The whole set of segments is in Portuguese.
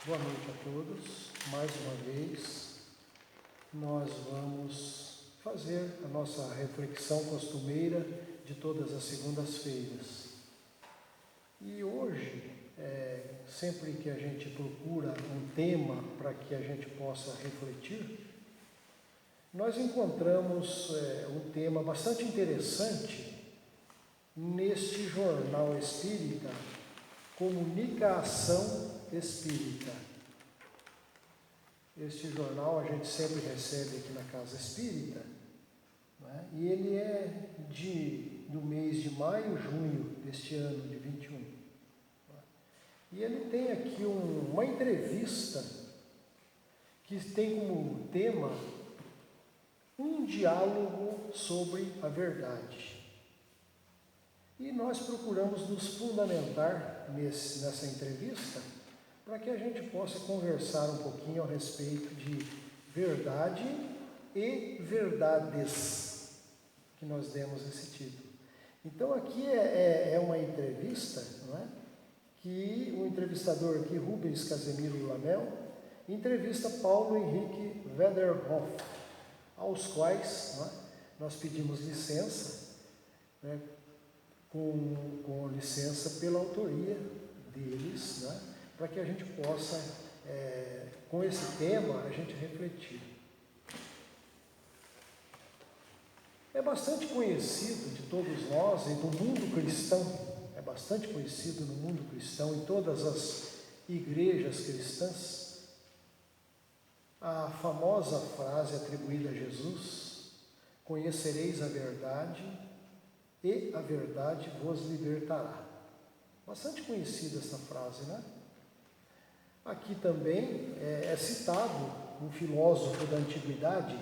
Boa noite a todos. Mais uma vez, nós vamos fazer a nossa reflexão costumeira de todas as segundas-feiras. E hoje, sempre que a gente procura um tema para que a gente possa refletir, nós encontramos um tema bastante interessante neste jornal espírita, Comunicação Espírita. Este jornal a gente sempre recebe aqui na Casa Espírita, né? E ele é do mês de maio, junho deste ano de 21. E ele tem aqui uma entrevista que tem como tema um diálogo sobre a verdade. E nós procuramos nos fundamentar nessa entrevista para que a gente possa conversar um pouquinho a respeito de verdade e verdades, que nós demos esse título. Então aqui é uma entrevista, não é? Que o entrevistador aqui, Rubens Casemiro Lamel, entrevista Paulo Henrique Wederhoff, aos quais, não é, nós pedimos licença, né, com licença pela autoria deles, né, para que a gente possa, com esse tema, a gente refletir. É bastante conhecido de todos nós e do mundo cristão, é bastante conhecido no mundo cristão, em todas as igrejas cristãs, a famosa frase atribuída a Jesus: conhecereis a verdade e a verdade vos libertará. Bastante conhecida essa frase, né? Aqui também é citado um filósofo da antiguidade,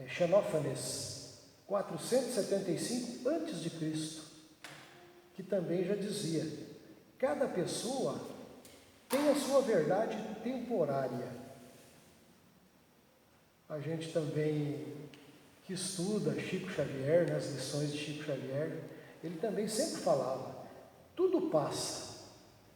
Xenófanes, 475 a.C., que também já dizia: cada pessoa tem a sua verdade temporária. A gente também que estuda Chico Xavier, nas lições de Chico Xavier, ele também sempre falava: tudo passa,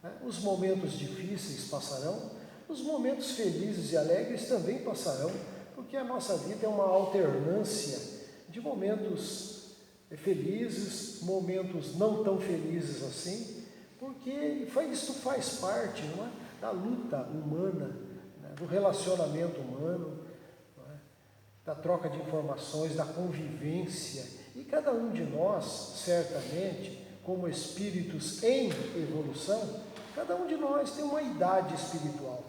né? Os momentos difíceis passarão, os momentos felizes e alegres também passarão, porque a nossa vida é uma alternância de momentos felizes, momentos não tão felizes assim, porque isso faz parte, não é, da luta humana, né, do relacionamento humano, da troca de informações, da convivência. E cada um de nós, certamente, como espíritos em evolução, cada um de nós tem uma idade espiritual,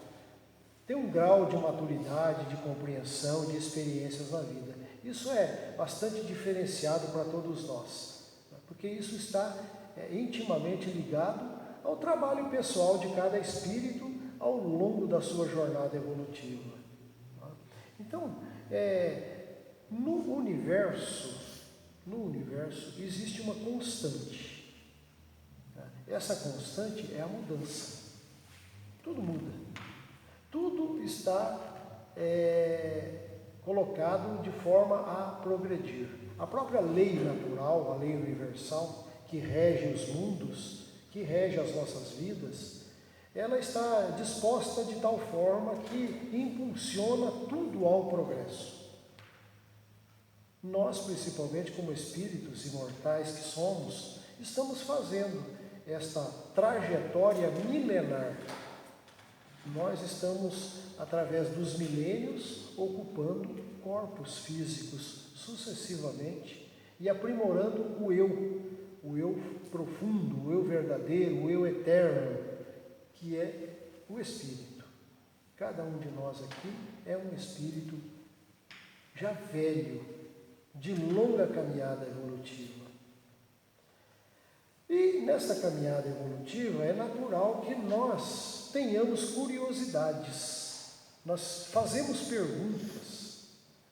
tem um grau de maturidade, de compreensão, de experiências na vida. Isso é bastante diferenciado para todos nós, porque isso está intimamente ligado ao trabalho pessoal de cada espírito ao longo da sua jornada evolutiva. Então, no universo existe uma constante. Essa constante é a mudança. Tudo muda. Tudo está colocado de forma a progredir. A própria lei natural, a lei universal, que rege os mundos, que rege as nossas vidas, ela está disposta de tal forma que impulsiona tudo ao progresso. Nós, principalmente como espíritos imortais que somos, estamos fazendo esta trajetória milenar. Nós estamos, através dos milênios, ocupando corpos físicos sucessivamente e aprimorando o eu profundo, o eu verdadeiro, o eu eterno, que é o espírito. Cada um de nós aqui é um espírito já velho, de longa caminhada evolutiva. E nessa caminhada evolutiva é natural que nós tenhamos curiosidades, nós fazemos perguntas,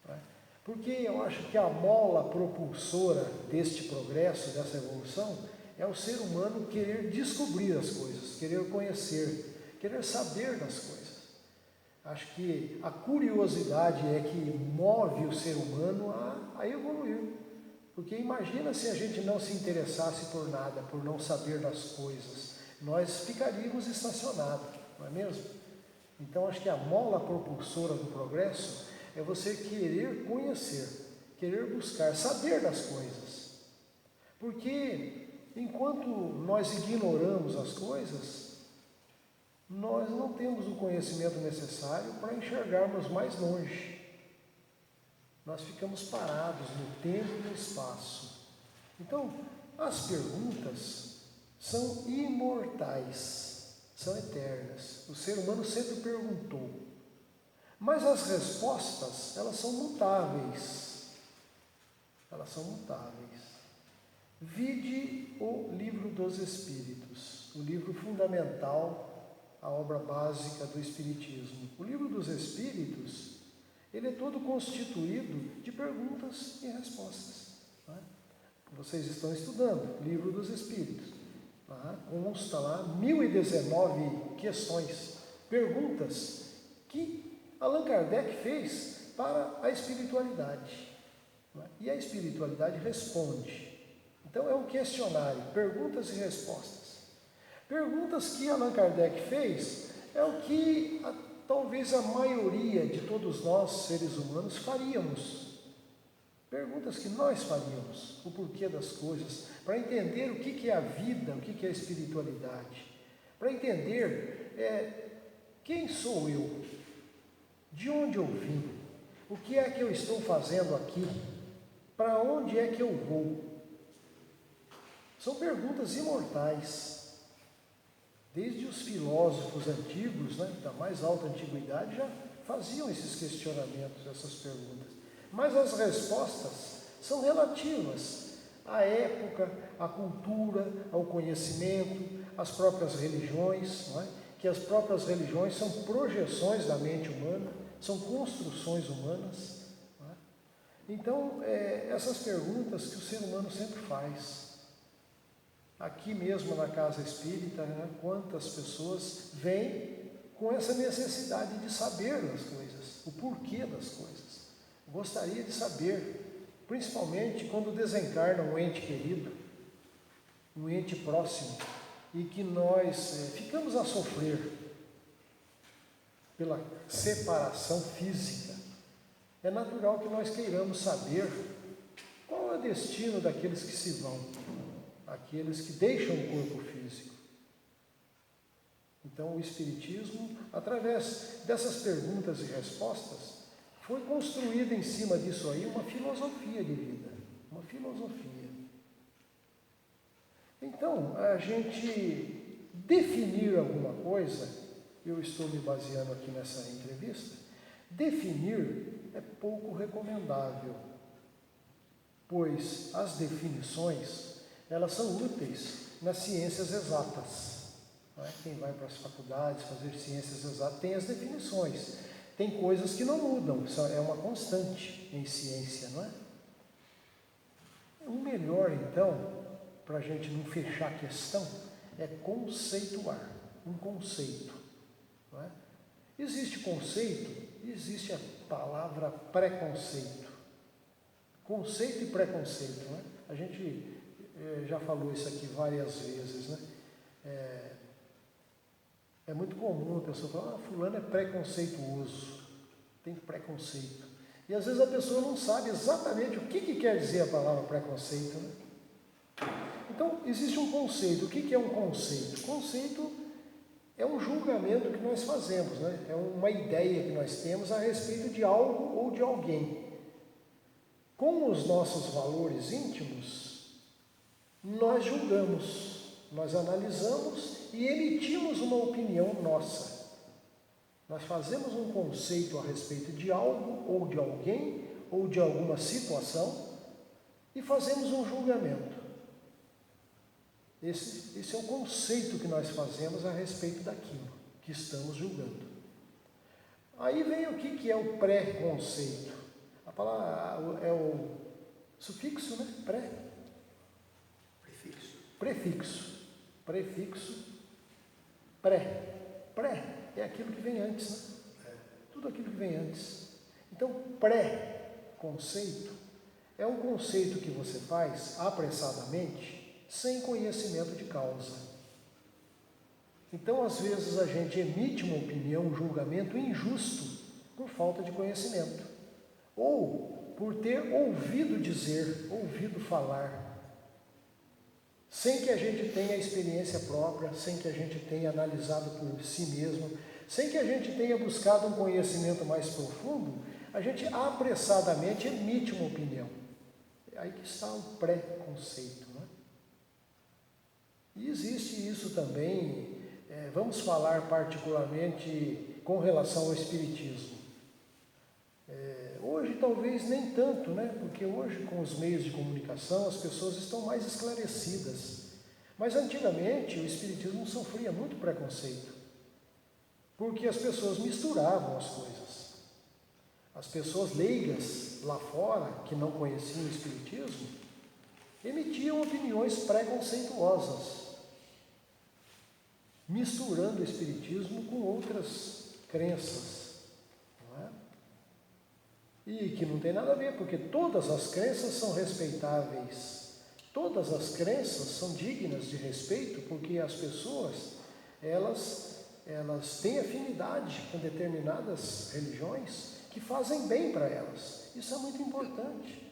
né? Porque eu acho que a mola propulsora deste progresso, dessa evolução, é o ser humano querer descobrir as coisas, querer conhecer, querer saber das coisas. Acho que a curiosidade é que move o ser humano a evoluir. Porque imagina se a gente não se interessasse por nada, por não saber das coisas. Nós ficaríamos estacionados, não é mesmo? Então, acho que a mola propulsora do progresso é você querer conhecer, querer buscar, saber das coisas. Porque enquanto nós ignoramos as coisas, nós não temos o conhecimento necessário para enxergarmos mais longe. Nós ficamos parados no tempo e no espaço. Então, as perguntas são imortais, são eternas. O ser humano sempre perguntou. Mas as respostas, elas são mutáveis. Elas são mutáveis. Vide o Livro dos Espíritos, o livro fundamental, a obra básica do Espiritismo. O Livro dos Espíritos, ele é todo constituído de perguntas e respostas. Não é? Vocês estão estudando Livro dos Espíritos. Consta lá 1019 questões, perguntas que Allan Kardec fez para a espiritualidade. Não é? E a espiritualidade responde. Então é um questionário, perguntas e respostas. Perguntas que Allan Kardec fez é o que talvez a maioria de todos nós, seres humanos, faríamos. Perguntas que nós faríamos, o porquê das coisas, para entender o que é a vida, o que é a espiritualidade, para entender quem sou eu, de onde eu vim, o que é que eu estou fazendo aqui, para onde é que eu vou. São perguntas imortais. Desde os filósofos antigos, da mais alta antiguidade, já faziam esses questionamentos, essas perguntas. Mas as respostas são relativas à época, à cultura, ao conhecimento, às próprias religiões, não é? Que as próprias religiões são projeções da mente humana, são construções humanas. Não é? Então, essas perguntas que o ser humano sempre faz. Aqui mesmo na casa espírita, quantas pessoas vêm com essa necessidade de saber das coisas, o porquê das coisas. Gostaria de saber, principalmente quando desencarna um ente querido, um ente próximo, e que nós ficamos a sofrer pela separação física. É natural que nós queiramos saber qual é o destino daqueles que se vão, aqueles que deixam o corpo físico. Então, o Espiritismo, através dessas perguntas e respostas, foi construída em cima disso aí uma filosofia de vida, uma filosofia. Então, a gente definir alguma coisa, eu estou me baseando aqui nessa entrevista, definir é pouco recomendável, pois as definições elas são úteis nas ciências exatas. Não é? Quem vai para as faculdades fazer ciências exatas tem as definições. Tem coisas que não mudam, é uma constante em ciência, não é? O melhor, então, para a gente não fechar a questão, é conceituar, um conceito. Não é? Existe conceito, existe a palavra preconceito. Conceito e preconceito, não é? A gente já falou isso aqui várias vezes, né? É muito comum a pessoa falar, fulano é preconceituoso, tem preconceito. E às vezes a pessoa não sabe exatamente o que quer dizer a palavra preconceito, né? Então, existe um conceito. O que é um conceito? Conceito é um julgamento que nós fazemos, né? É uma ideia que nós temos a respeito de algo ou de alguém. Com os nossos valores íntimos, nós julgamos, nós analisamos e emitimos uma opinião nossa. Nós fazemos um conceito a respeito de algo, ou de alguém, ou de alguma situação, e fazemos um julgamento. Esse é o conceito que nós fazemos a respeito daquilo que estamos julgando. Aí vem o que é o pré-conceito. A palavra é o sufixo, né? Prefixo. Pré é aquilo que vem antes, né? Tudo aquilo que vem antes. Então, pré-conceito é um conceito que você faz apressadamente, sem conhecimento de causa. Então, às vezes, a gente emite uma opinião, um julgamento injusto por falta de conhecimento, ou por ter ouvido dizer, ouvido falar, sem que a gente tenha experiência própria, sem que a gente tenha analisado por si mesmo, sem que a gente tenha buscado um conhecimento mais profundo, a gente apressadamente emite uma opinião. É aí que está o preconceito, né? E existe isso também, vamos falar particularmente com relação ao Espiritismo. Hoje talvez nem tanto, né? Porque hoje com os meios de comunicação as pessoas estão mais esclarecidas. Mas antigamente o Espiritismo sofria muito preconceito, porque as pessoas misturavam as coisas. As pessoas leigas lá fora, que não conheciam o Espiritismo, emitiam opiniões preconceituosas, misturando o Espiritismo com outras crenças, não é? E que não tem nada a ver, porque todas as crenças são respeitáveis, todas as crenças são dignas de respeito, porque as pessoas, elas têm afinidade com determinadas religiões que fazem bem para elas. Isso é muito importante.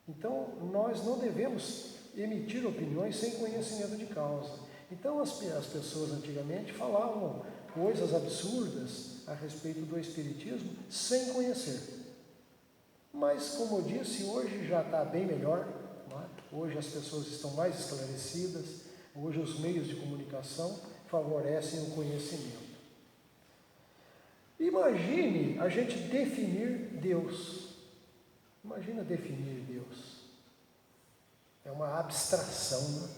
Então, nós não devemos emitir opiniões sem conhecimento de causa. Então, as pessoas antigamente falavam coisas absurdas a respeito do Espiritismo sem conhecer. Mas, como eu disse, hoje já está bem melhor, não é? Hoje as pessoas estão mais esclarecidas, hoje os meios de comunicação favorecem o conhecimento. Imagine a gente definir Deus. Imagina definir Deus. É uma abstração, né?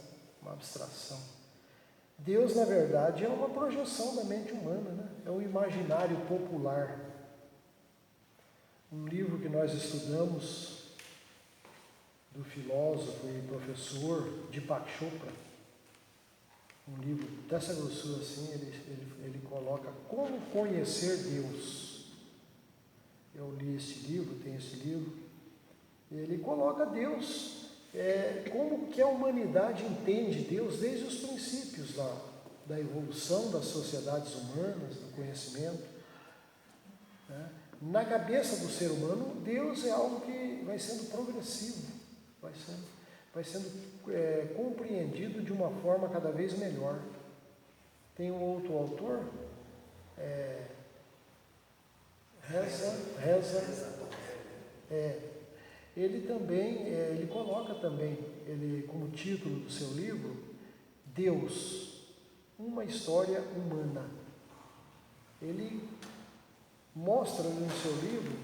Uma abstração. Deus, na verdade, é uma projeção da mente humana, né? É o imaginário popular. Um livro que nós estudamos, do filósofo e professor Deepak Chopra, um livro dessa grossura assim, ele coloca Como Conhecer Deus. Eu li esse livro, tenho esse livro, e ele coloca Deus, como que a humanidade entende Deus desde os princípios da evolução das sociedades humanas, do conhecimento, né? Na cabeça do ser humano, Deus é algo que vai sendo progressivo, vai sendo compreendido de uma forma cada vez melhor. Tem um outro autor, ele também, ele coloca também, como título do seu livro, Deus, uma história humana. Ele mostra no seu livro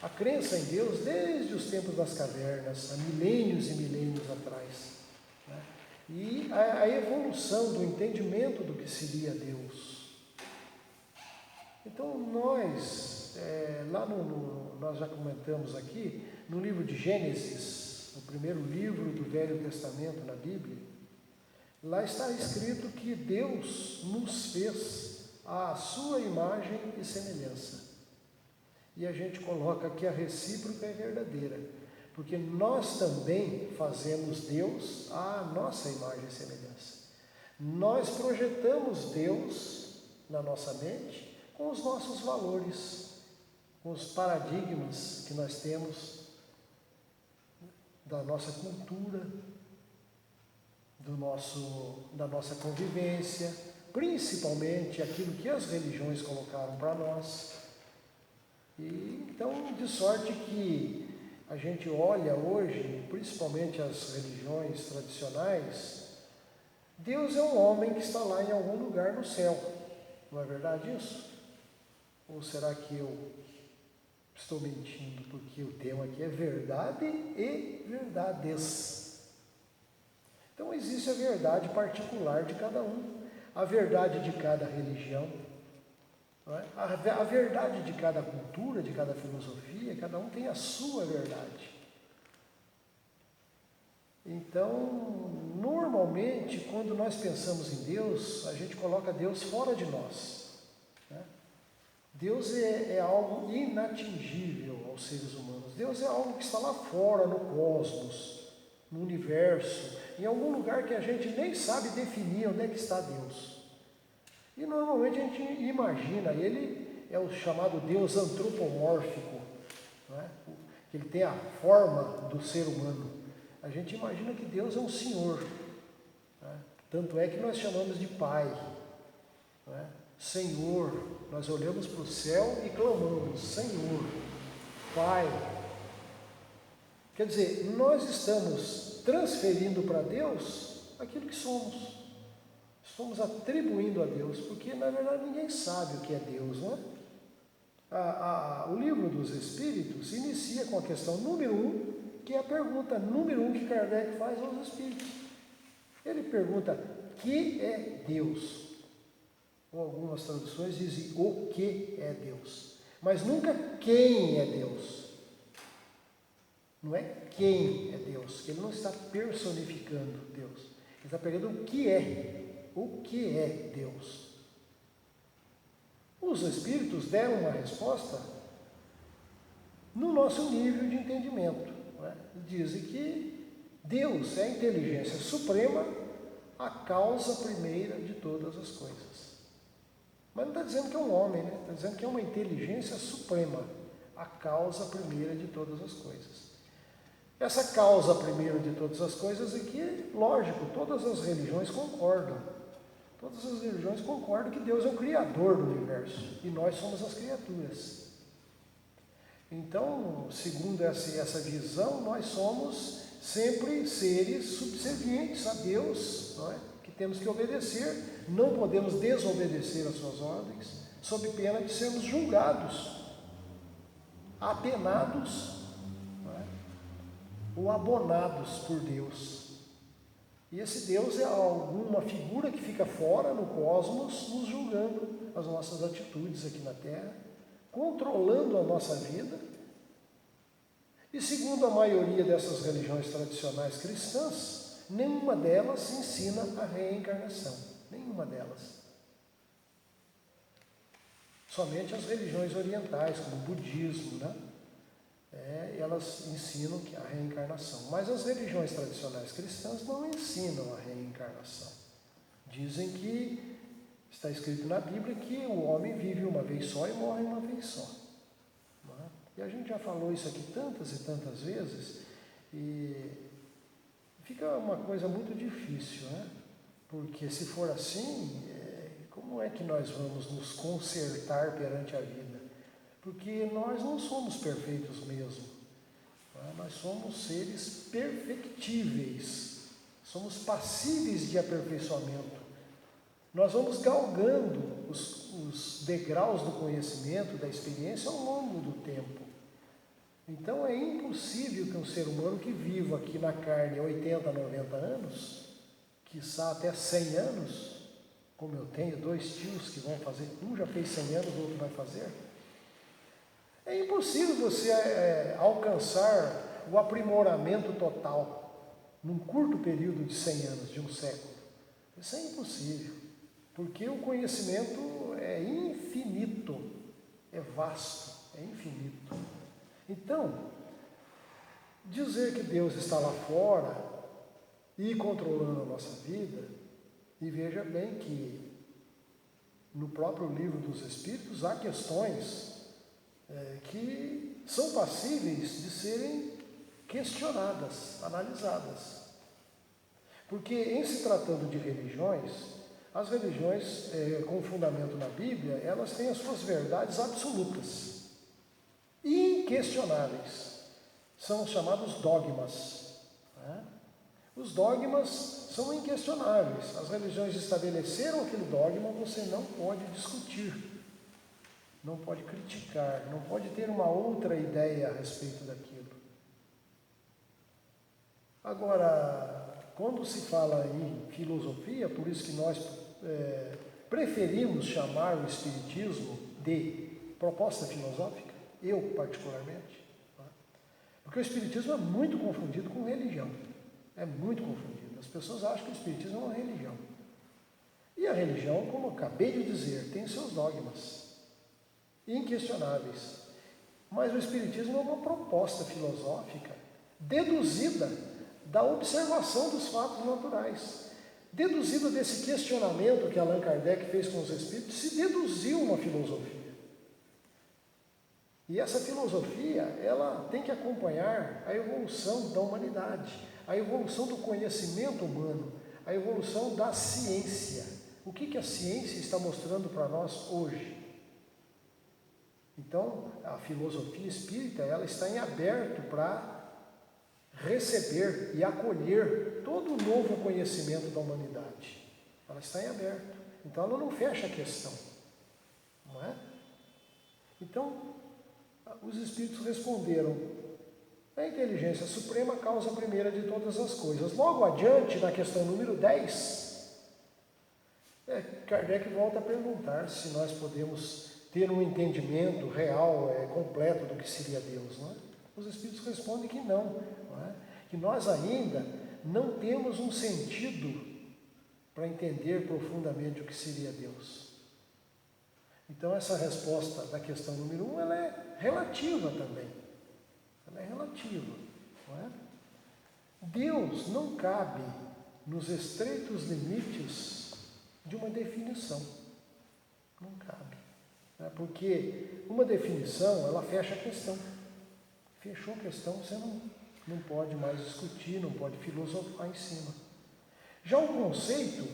a crença em Deus desde os tempos das cavernas, há milênios e milênios atrás, né? E a evolução do entendimento do que seria Deus. Então nós, nós já comentamos aqui, no livro de Gênesis, o primeiro livro do Velho Testamento na Bíblia, lá está escrito que Deus nos fez à sua imagem e semelhança. E a gente coloca que a recíproca é verdadeira, porque nós também fazemos Deus à nossa imagem e semelhança. Nós projetamos Deus na nossa mente com os nossos valores, com os paradigmas que nós temos da nossa cultura, da nossa convivência, principalmente aquilo que as religiões colocaram para nós. E então, de sorte que a gente olha hoje, principalmente as religiões tradicionais, Deus é um homem que está lá em algum lugar no céu. Não é verdade isso? Ou será que eu estou mentindo? Porque o tema aqui é verdade e verdades. Então existe a verdade particular de cada um, a verdade de cada religião, não é? A verdade de cada cultura, de cada filosofia, cada um tem a sua verdade. Então, normalmente, quando nós pensamos em Deus, a gente coloca Deus fora de nós, né? Deus é algo inatingível aos seres humanos. Deus é algo que está lá fora, no cosmos, no universo, em algum lugar que a gente nem sabe definir onde é que está Deus. E normalmente a gente imagina, ele é o chamado Deus antropomórfico, não é? Ele tem a forma do ser humano. A gente imagina que Deus é um senhor, né? Tanto é que nós chamamos de Pai, não é? Senhor, nós olhamos para o céu e clamamos, Senhor, Pai. Quer dizer, nós estamos transferindo para Deus aquilo que somos. Estamos atribuindo a Deus, porque na verdade ninguém sabe o que é Deus, não é? O livro dos Espíritos inicia com a questão número 1, que é a pergunta número 1 que Kardec faz aos Espíritos. Ele pergunta, que é Deus? Ou algumas traduções dizem, o que é Deus? Mas nunca quem é Deus. Não é quem é Deus, ele não está personificando Deus. Ele está perguntando o que é Deus. Os Espíritos deram uma resposta no nosso nível de entendimento, não é? Dizem que Deus é a inteligência suprema, a causa primeira de todas as coisas. Mas não está dizendo que é um homem, né? Está dizendo que é uma inteligência suprema, a causa primeira de todas as coisas. Essa causa primeira de todas as coisas é que, lógico, todas as religiões concordam. Todas as religiões concordam que Deus é o Criador do universo e nós somos as criaturas. Então, segundo essa visão, nós somos sempre seres subservientes a Deus, não é? Que temos que obedecer, não podemos desobedecer às suas ordens, sob pena de sermos julgados, apenados, ou abonados por Deus. E esse Deus é alguma figura que fica fora no cosmos, nos julgando as nossas atitudes aqui na Terra, controlando a nossa vida. E segundo a maioria dessas religiões tradicionais cristãs, nenhuma delas ensina a reencarnação. Nenhuma delas. Somente as religiões orientais, como o budismo, né? Elas ensinam a reencarnação. Mas as religiões tradicionais cristãs não ensinam a reencarnação. Dizem que está escrito na Bíblia que o homem vive uma vez só e morre uma vez só. Não é? E a gente já falou isso aqui tantas e tantas vezes, e fica uma coisa muito difícil, né? Porque se for assim, como é que nós vamos nos consertar perante a vida? Porque nós não somos perfeitos mesmo, nós somos seres perfectíveis, somos passíveis de aperfeiçoamento. Nós vamos galgando os degraus do conhecimento, da experiência ao longo do tempo. Então é impossível que um ser humano que viva aqui na carne 80, 90 anos, quiçá até 100 anos, como eu tenho 2 tios que vão fazer, um já fez 100 anos, o outro vai fazer. É impossível você alcançar o aprimoramento total num curto período de 100 anos, de um século. Isso é impossível, porque o conhecimento é infinito, é vasto, é infinito. Então, dizer que Deus está lá fora e controlando a nossa vida, e veja bem que no próprio livro dos Espíritos há questões que são passíveis de serem questionadas, analisadas. Porque em se tratando de religiões, as religiões com fundamento na Bíblia, elas têm as suas verdades absolutas, inquestionáveis. São chamados dogmas, né? Os dogmas são inquestionáveis. As religiões estabeleceram aquele dogma, você não pode discutir. Não pode criticar, não pode ter uma outra ideia a respeito daquilo. Agora, quando se fala em filosofia, por isso que nós preferimos chamar o Espiritismo de proposta filosófica, eu particularmente, tá? Porque o Espiritismo é muito confundido com religião, é muito confundido. As pessoas acham que o Espiritismo é uma religião. E a religião, como eu acabei de dizer, tem seus dogmas inquestionáveis. Mas o Espiritismo é uma proposta filosófica deduzida da observação dos fatos naturais. Deduzido desse questionamento que Allan Kardec fez com os espíritos, se deduziu uma filosofia. E essa filosofia, ela tem que acompanhar a evolução da humanidade, a evolução do conhecimento humano, a evolução da ciência. O que a ciência está mostrando para nós hoje? Então, a filosofia espírita, ela está em aberto para receber e acolher todo o novo conhecimento da humanidade. Ela está em aberto. Então, ela não fecha a questão. Não é? Então, os espíritos responderam: a inteligência suprema, causa primeira de todas as coisas. Logo adiante, na questão número 10, Kardec volta a perguntar se nós podemos ter um entendimento real, completo do que seria Deus. Não é? Os espíritos respondem que não é? Que nós ainda não temos um sentido para entender profundamente o que seria Deus. Então, essa resposta da questão número 1, ela é relativa também. Ela é relativa. Não é? Deus não cabe nos estreitos limites de uma definição. Não cabe. Porque uma definição, ela fecha a questão. Fechou a questão, você não pode mais discutir, não pode filosofar em cima. Já o conceito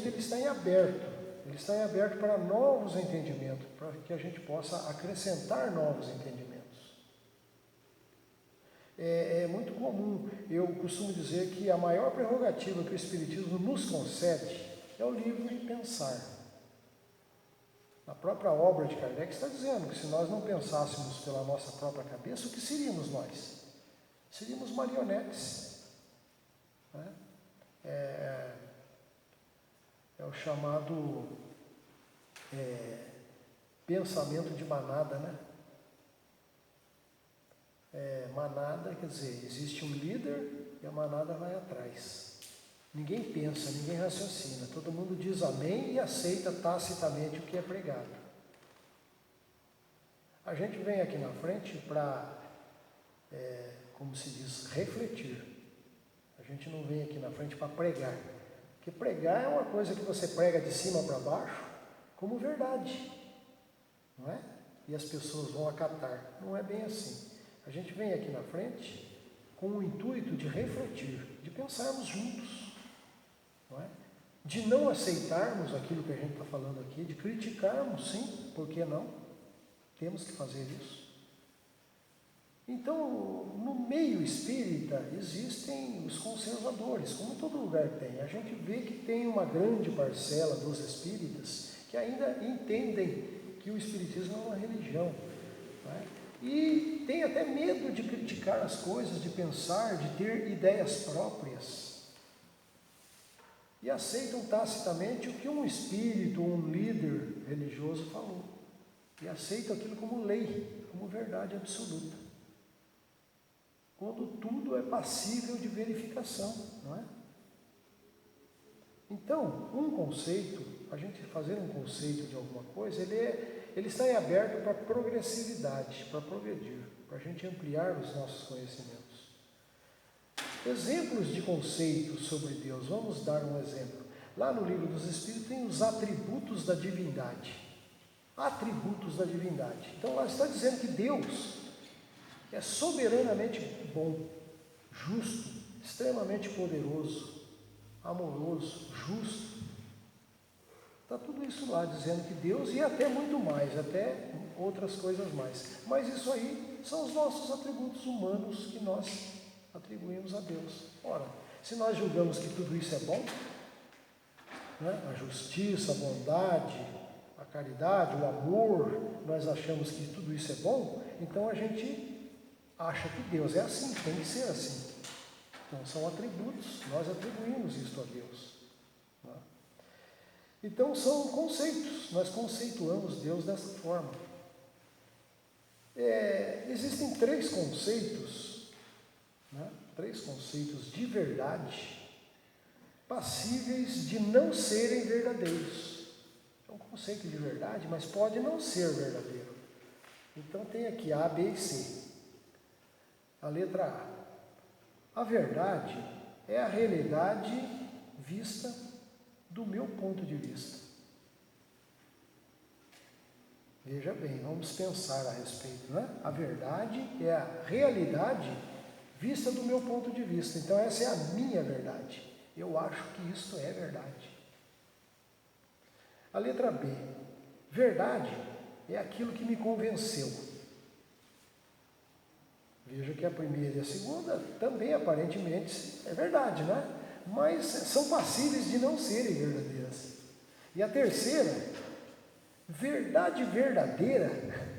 ele está em aberto. Ele está em aberto para novos entendimentos, para que a gente possa acrescentar novos entendimentos. É muito comum, eu costumo dizer que a maior prerrogativa que o Espiritismo nos concede é o livre pensar. Na própria obra de Kardec está dizendo que se nós não pensássemos pela nossa própria cabeça, o que seríamos nós? Seríamos marionetes. Né? É o chamado pensamento de manada, né? Manada, quer dizer, existe um líder e a manada vai atrás. Ninguém pensa, ninguém raciocina, todo mundo diz amém e aceita tacitamente o que é pregado. A gente vem aqui na frente para, como se diz, refletir. A gente não vem aqui na frente para pregar. Porque pregar é uma coisa que você prega de cima para baixo como verdade, não é? E as pessoas vão acatar. Não é bem assim. A gente vem aqui na frente com o intuito de refletir, de pensarmos juntos, não é? De não aceitarmos aquilo que a gente está falando aqui, de criticarmos, sim, por que não? Temos que fazer isso. Então, no meio espírita existem os conservadores, como em todo lugar tem. A gente vê que tem uma grande parcela dos espíritas que ainda entendem que o espiritismo é uma religião, não é? E tem até medo de criticar as coisas, de pensar, de ter ideias próprias. E aceitam tacitamente o que um espírito ou um líder religioso falou. E aceitam aquilo como lei, como verdade absoluta. Quando tudo é passível de verificação, não é? Então, um conceito, a gente fazer um conceito de alguma coisa, ele está em aberto para progressividade, para progredir, para a gente ampliar os nossos conhecimentos. Exemplos de conceitos sobre Deus, vamos dar um exemplo. Lá no Livro dos Espíritos tem os atributos da divindade. Atributos da divindade. Então lá está dizendo que Deus é soberanamente bom, justo, extremamente poderoso, amoroso, justo. Está tudo isso lá dizendo que Deus, e até muito mais, até outras coisas mais. Mas isso aí são os nossos atributos humanos que nós atribuímos a Deus. Ora, se nós julgamos que tudo isso é bom, né? A justiça, a bondade, a caridade, o amor, nós achamos que tudo isso é bom, então a gente acha que Deus é assim, tem que ser assim. Então são atributos, nós atribuímos isso a Deus. Né? Então são conceitos, nós conceituamos Deus dessa forma. Existem três conceitos, né? Três conceitos de verdade, passíveis de não serem verdadeiros. É um conceito de verdade, mas pode não ser verdadeiro. Então tem aqui A, B e C. A letra A. A verdade é a realidade vista do meu ponto de vista. Veja bem, vamos pensar a respeito, né? A verdade é a realidade vista do meu ponto de vista. Então essa é a minha verdade. Eu acho que isto é verdade. A letra B. Verdade é aquilo que me convenceu. Veja que a primeira e a segunda também aparentemente é verdade, né? Mas são passíveis de não serem verdadeiras. E a terceira, verdade verdadeira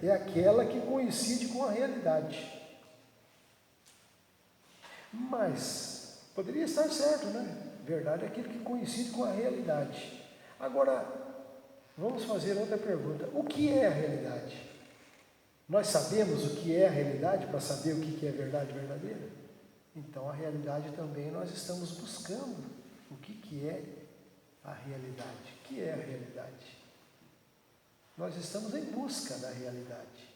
é aquela que coincide com a realidade. Mas poderia estar certo, né? Verdade é aquilo que coincide com a realidade. Agora, vamos fazer outra pergunta. O que é a realidade? Nós sabemos o que é a realidade para saber o que é verdade verdadeira? Então, a realidade também nós estamos buscando o que é a realidade. O que é a realidade? Nós estamos em busca da realidade.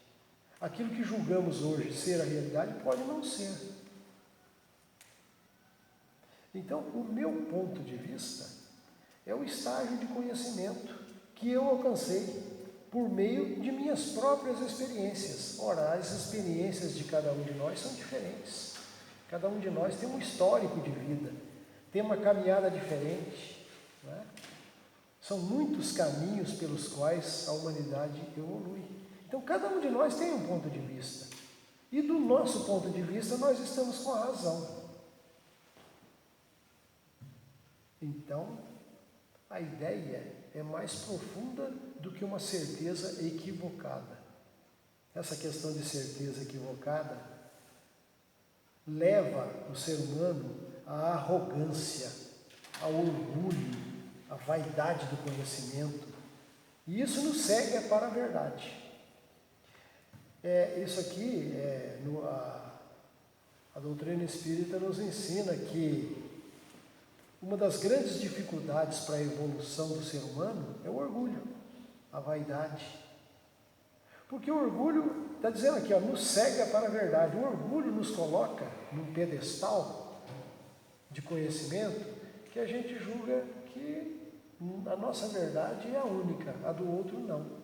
Aquilo que julgamos hoje ser a realidade pode não ser. Então, o meu ponto de vista é o estágio de conhecimento que eu alcancei por meio de minhas próprias experiências. Ora, as experiências de cada um de nós são diferentes. Cada um de nós tem um histórico de vida, tem uma caminhada diferente, né? São muitos caminhos pelos quais a humanidade evolui. Então, cada um de nós tem um ponto de vista. E do nosso ponto de vista, nós estamos com a razão. Então, a ideia é mais profunda do que uma certeza equivocada. Essa questão de certeza equivocada leva o ser humano à arrogância, ao orgulho, à vaidade do conhecimento. E isso nos cega para a verdade. Isso aqui, a doutrina espírita nos ensina que uma das grandes dificuldades para a evolução do ser humano é o orgulho, a vaidade. Porque o orgulho, está dizendo aqui, nos cega para a verdade. O orgulho nos coloca num pedestal de conhecimento que a gente julga que a nossa verdade é a única, a do outro não.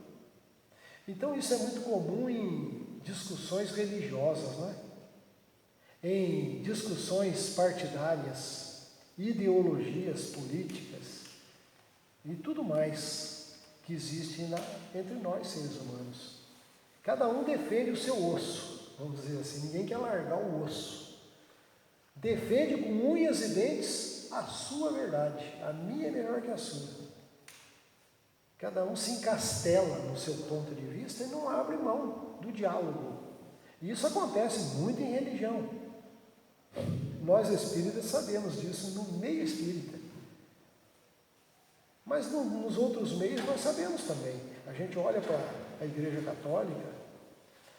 Então isso é muito comum em discussões religiosas, né? Em discussões partidárias, ideologias políticas e tudo mais que existe entre nós seres humanos. Cada um defende o seu osso, vamos dizer assim, ninguém quer largar o osso. Defende com unhas e dentes a sua verdade, a minha é melhor que a sua. Cada um se encastela no seu ponto de vista e não abre mão do diálogo. E isso acontece muito em religião. Nós espíritas sabemos disso no meio espírita. Mas nos outros meios nós sabemos também. A gente olha para a Igreja Católica,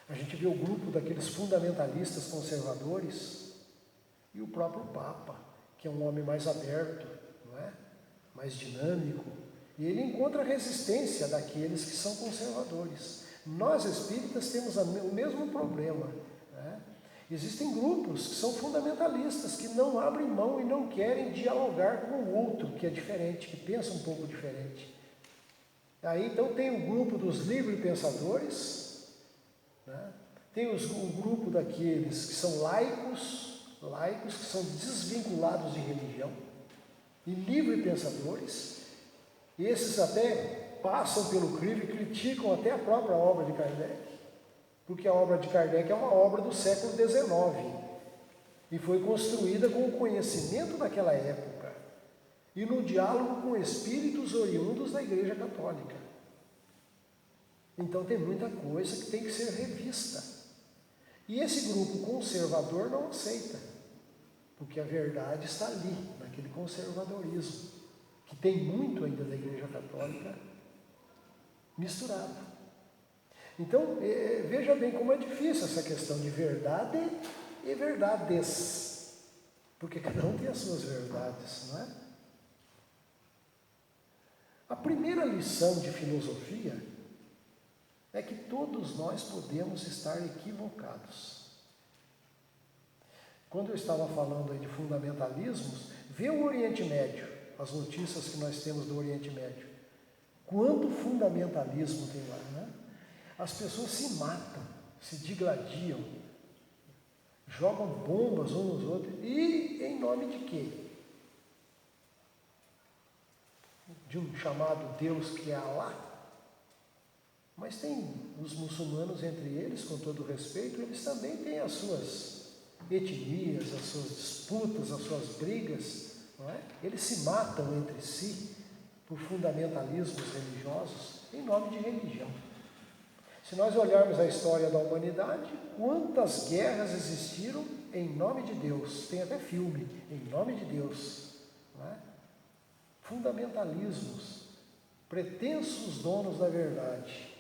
a gente vê o grupo daqueles fundamentalistas conservadores e o próprio Papa, que é um homem mais aberto, não é? Mais dinâmico. E ele encontra a resistência daqueles que são conservadores. Nós espíritas temos o mesmo problema, né? Existem grupos que são fundamentalistas, que não abrem mão e não querem dialogar com o outro, que é diferente, que pensa um pouco diferente. Aí então tem o grupo dos livre-pensadores, né? Tem o grupo daqueles que são laicos que são desvinculados de religião, e livre-pensadores. Esses até passam pelo crivo e criticam até a própria obra de Kardec, porque a obra de Kardec é uma obra do século XIX e foi construída com o conhecimento daquela época e no diálogo com espíritos oriundos da Igreja Católica. Então tem muita coisa que tem que ser revista. E esse grupo conservador não aceita, porque a verdade está ali, naquele conservadorismo, que tem muito ainda da Igreja Católica misturado. Então, veja bem como é difícil essa questão de verdade e verdades, porque cada um tem as suas verdades, não é? A primeira lição de filosofia é que todos nós podemos estar equivocados. Quando eu estava falando aí de fundamentalismos, vê o Oriente Médio. as notícias que nós temos do Oriente Médio. Quanto fundamentalismo tem lá, né? As pessoas se matam, se digladiam, jogam bombas uns nos outros. E em nome de quê? De um chamado Deus que é Alá. Mas tem os muçulmanos entre eles, com todo respeito, eles também têm as suas etnias, as suas disputas, as suas brigas, não é? Eles se matam entre si por fundamentalismos religiosos em nome de religião. Se nós olharmos a história da humanidade, quantas guerras existiram em nome de Deus? Tem até filme, em nome de Deus, não é? Fundamentalismos, pretensos donos da verdade.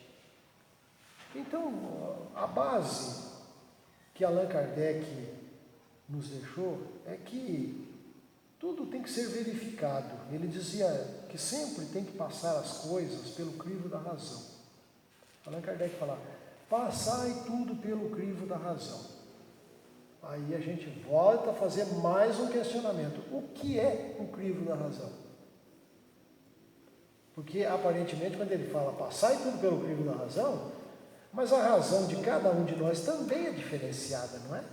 Então, a base que Allan Kardec nos deixou é que tudo tem que ser verificado. Ele dizia que sempre tem que passar as coisas pelo crivo da razão. Allan Kardec falava, passai tudo pelo crivo da razão. Aí a gente volta a fazer mais um questionamento. O que é o crivo da razão? Porque aparentemente quando ele fala passai tudo pelo crivo da razão, mas a razão de cada um de nós também é diferenciada, não é?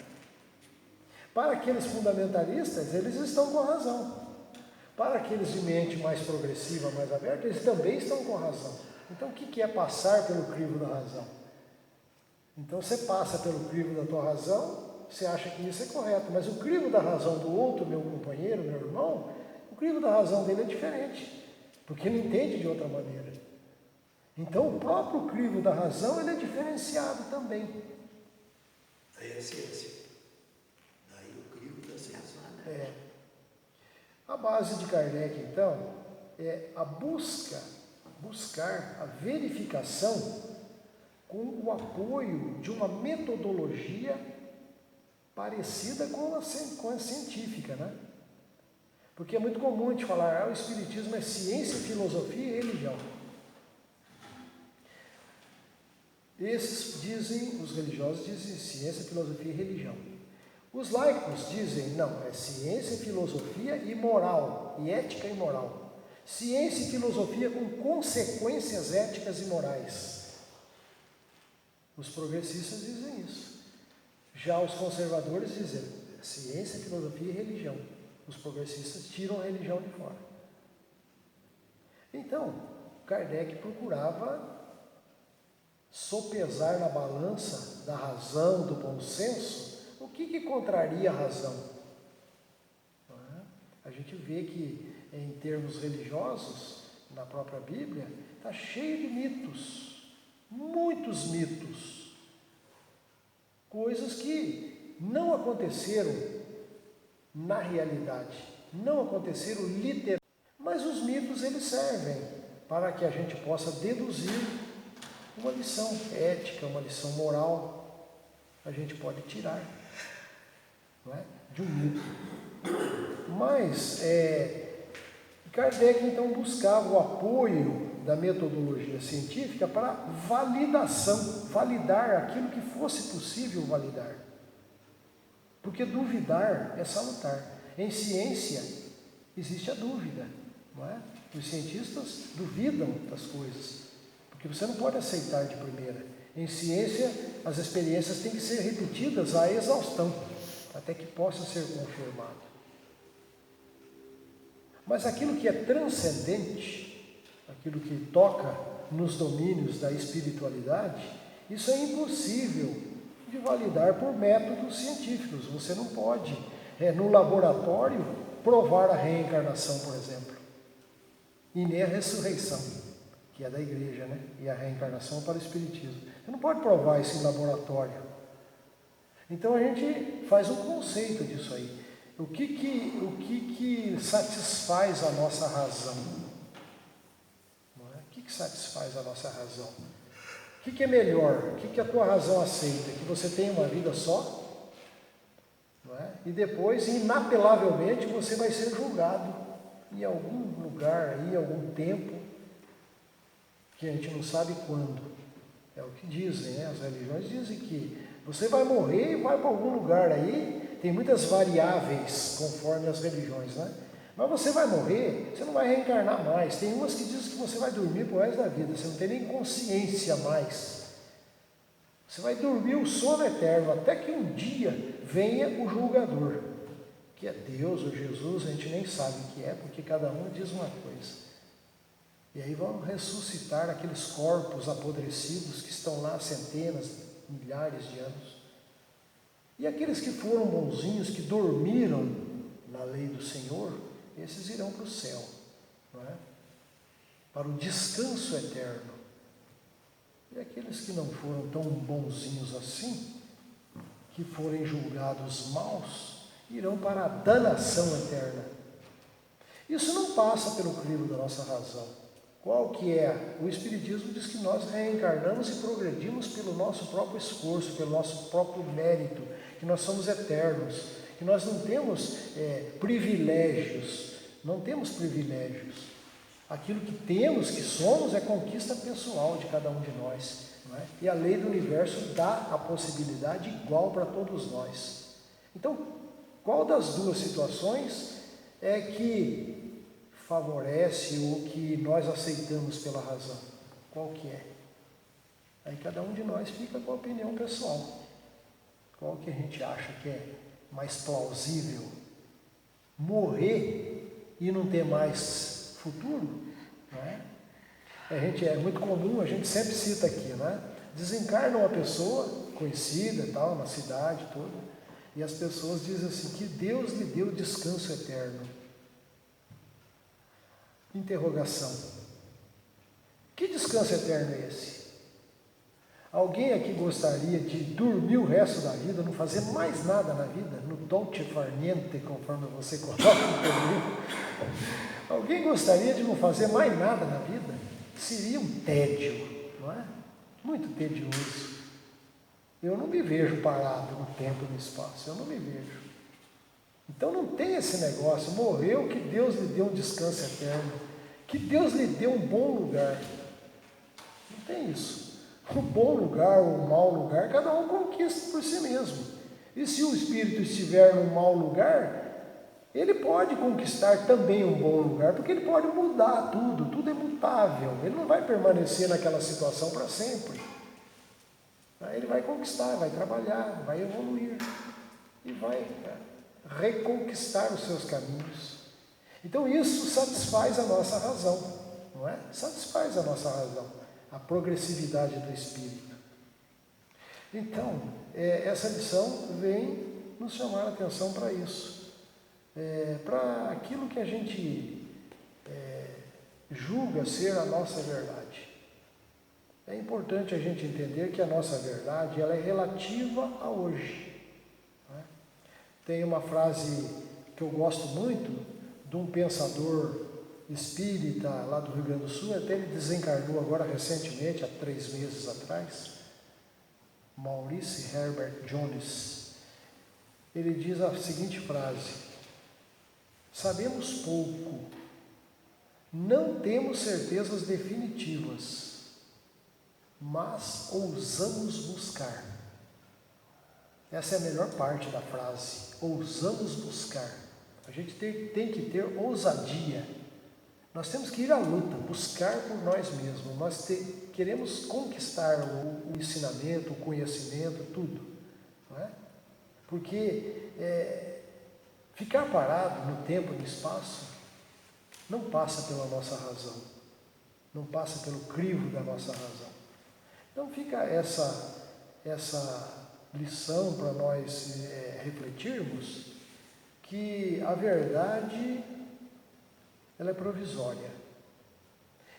Para aqueles fundamentalistas, eles estão com a razão. Para aqueles de mente mais progressiva, mais aberta, eles também estão com a razão. Então, o que é passar pelo crivo da razão? Então, você passa pelo crivo da tua razão, você acha que isso é correto, mas o crivo da razão do outro, meu companheiro, meu irmão, o crivo da razão dele é diferente, porque ele entende de outra maneira. Então, o próprio crivo da razão, ele é diferenciado também. Daí é a ciência. Daí o crivo da ciência. É. A base de Kardec, então, é a buscar a verificação com o apoio de uma metodologia parecida com a científica, né? Porque é muito comum a gente falar, o Espiritismo é ciência, filosofia e religião. Esses dizem, os religiosos dizem ciência, filosofia e religião. Os laicos dizem, não, é ciência, filosofia e moral, e ética e moral. Ciência e filosofia com consequências éticas e morais. Os progressistas dizem isso. Já os conservadores dizem ciência, filosofia e religião. Os progressistas tiram a religião de fora. Então, Kardec procurava sopesar na balança da razão, do bom senso, o que contraria a razão. A gente vê que, em termos religiosos, na própria Bíblia, está cheio de mitos, muitos mitos, coisas que não aconteceram na realidade, não aconteceram literalmente, mas os mitos eles servem para que a gente possa deduzir uma lição ética, uma lição moral, a gente pode tirar, não é? De um mito. Mas Kardec então buscava o apoio da metodologia científica para validação, validar aquilo que fosse possível validar. Porque duvidar é salutar. Em ciência existe a dúvida, não é? Os cientistas duvidam das coisas, porque você não pode aceitar de primeira. Em ciência, as experiências têm que ser repetidas à exaustão, até que possa ser confirmado. Mas aquilo que é transcendente, aquilo que toca nos domínios da espiritualidade, isso é impossível de validar por métodos científicos. Você não pode, no laboratório, provar a reencarnação, por exemplo, e nem a ressurreição, que é da igreja, né? E a reencarnação para o espiritismo. Você não pode provar isso em laboratório. Então a gente faz um conceito disso aí. O que satisfaz a nossa razão? Não é? O que satisfaz a nossa razão? O que é melhor? O que a tua razão aceita? Que você tenha uma vida só? Não é? E depois, inapelavelmente, você vai ser julgado em algum lugar, em algum tempo, que a gente não sabe quando. É o que dizem, né? As religiões dizem que você vai morrer e vai para algum lugar aí. Tem muitas variáveis conforme as religiões, né? Mas você vai morrer, você não vai reencarnar mais. Tem umas que dizem que você vai dormir pro resto da vida, você não tem nem consciência mais. Você vai dormir o sono eterno, até que um dia venha o julgador, que é Deus ou Jesus, a gente nem sabe o que é, porque cada um diz uma coisa. E aí vão ressuscitar aqueles corpos apodrecidos que estão lá há centenas, milhares de anos. E aqueles que foram bonzinhos, que dormiram na lei do Senhor, esses irão para o céu, não é? Para o descanso eterno. E aqueles que não foram tão bonzinhos assim, que forem julgados maus, irão para a danação eterna. Isso não passa pelo crivo da nossa razão. Qual que é? O Espiritismo diz que nós reencarnamos e progredimos pelo nosso próprio esforço, pelo nosso próprio mérito, que nós somos eternos, que nós não temos privilégios, não temos privilégios. Aquilo que temos, que somos, é conquista pessoal de cada um de nós, não é? E a lei do universo dá a possibilidade igual para todos nós. Então, qual das duas situações é que favorece o que nós aceitamos pela razão? Qual que é? Aí cada um de nós fica com a opinião pessoal. Qual que a gente acha que é mais plausível? Morrer e não ter mais futuro? Não é? É muito comum, a gente sempre cita aqui, né? Desencarna uma pessoa conhecida, tal, na cidade toda, e as pessoas dizem assim, que Deus lhe deu descanso eterno. Interrogação. Que descanso eterno é esse? Alguém aqui gostaria de dormir o resto da vida, não fazer mais nada na vida? No dolce far niente, conforme você coloca no teu livro. Alguém gostaria de não fazer mais nada na vida? Seria um tédio, não é? Muito tedioso. Eu não me vejo parado no tempo e no espaço, eu não me vejo. Então não tem esse negócio, morreu, que Deus lhe deu um descanso eterno, que Deus lhe deu um bom lugar. Não tem isso. O bom lugar ou o mau lugar, cada um conquista por si mesmo. E se o espírito estiver num mau lugar, ele pode conquistar também um bom lugar, porque ele pode mudar tudo, tudo é mutável. Ele não vai permanecer naquela situação para sempre. Ele vai conquistar, vai trabalhar, vai evoluir e vai reconquistar os seus caminhos. Então isso satisfaz a nossa razão, não é? Satisfaz a nossa razão, a progressividade do espírito. Então, essa lição vem nos chamar a atenção para isso, para aquilo que a gente julga ser a nossa verdade. É importante a gente entender que a nossa verdade ela é relativa a hoje. Tem uma frase que eu gosto muito de um pensador espírita lá do Rio Grande do Sul, até ele desencarnou agora recentemente, há 3 meses atrás, Maurice Herbert Jones. Ele diz a seguinte frase: sabemos pouco, não temos certezas definitivas, mas ousamos buscar. Essa é a melhor parte da frase, ousamos buscar. A gente tem que ter ousadia. Nós temos que ir à luta, buscar por nós mesmos. Nós queremos conquistar o ensinamento, o conhecimento, tudo. Não é? Porque ficar parado no tempo e no espaço não passa pela nossa razão, não passa pelo crivo da nossa razão. Então fica essa lição para nós refletirmos, que a verdade ela é provisória,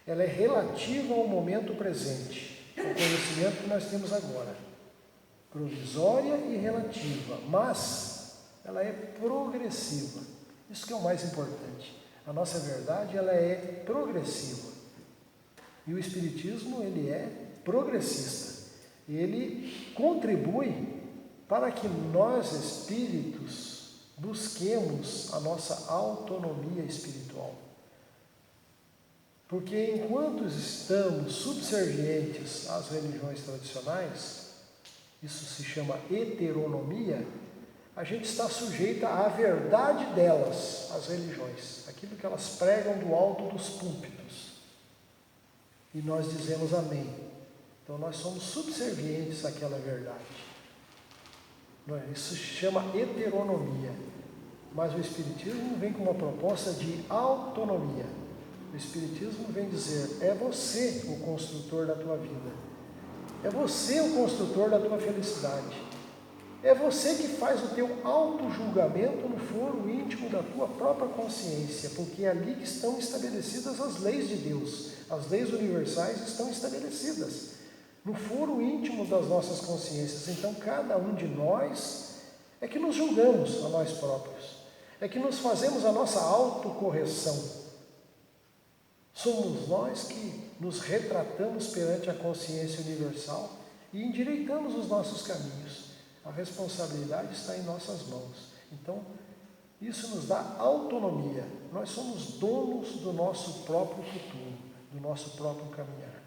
ela é relativa ao momento presente, ao conhecimento que nós temos agora, provisória e relativa, mas ela é progressiva. Isso que é o mais importante. A nossa verdade ela é progressiva e o Espiritismo ele é progressista. Ele contribui para que nós espíritos busquemos a nossa autonomia espiritual. Porque enquanto estamos subservientes às religiões tradicionais, isso se chama heteronomia, a gente está sujeita à verdade delas, as religiões, aquilo que elas pregam do alto dos púlpitos. E nós dizemos amém. Então nós somos subservientes àquela verdade. Não é? Isso se chama heteronomia. Mas o Espiritismo vem com uma proposta de autonomia. O Espiritismo vem dizer, é você o construtor da tua vida. É você o construtor da tua felicidade. É você que faz o teu auto-julgamento no foro íntimo da tua própria consciência, porque é ali que estão estabelecidas as leis de Deus. As leis universais estão estabelecidas no foro íntimo das nossas consciências. Então, cada um de nós é que nos julgamos a nós próprios, é que nos fazemos a nossa autocorreção. Somos nós que nos retratamos perante a consciência universal e endireitamos os nossos caminhos. A responsabilidade está em nossas mãos. Então, isso nos dá autonomia. Nós somos donos do nosso próprio futuro, do nosso próprio caminhar.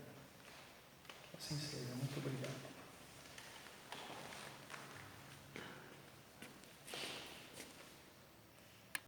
Assim seja.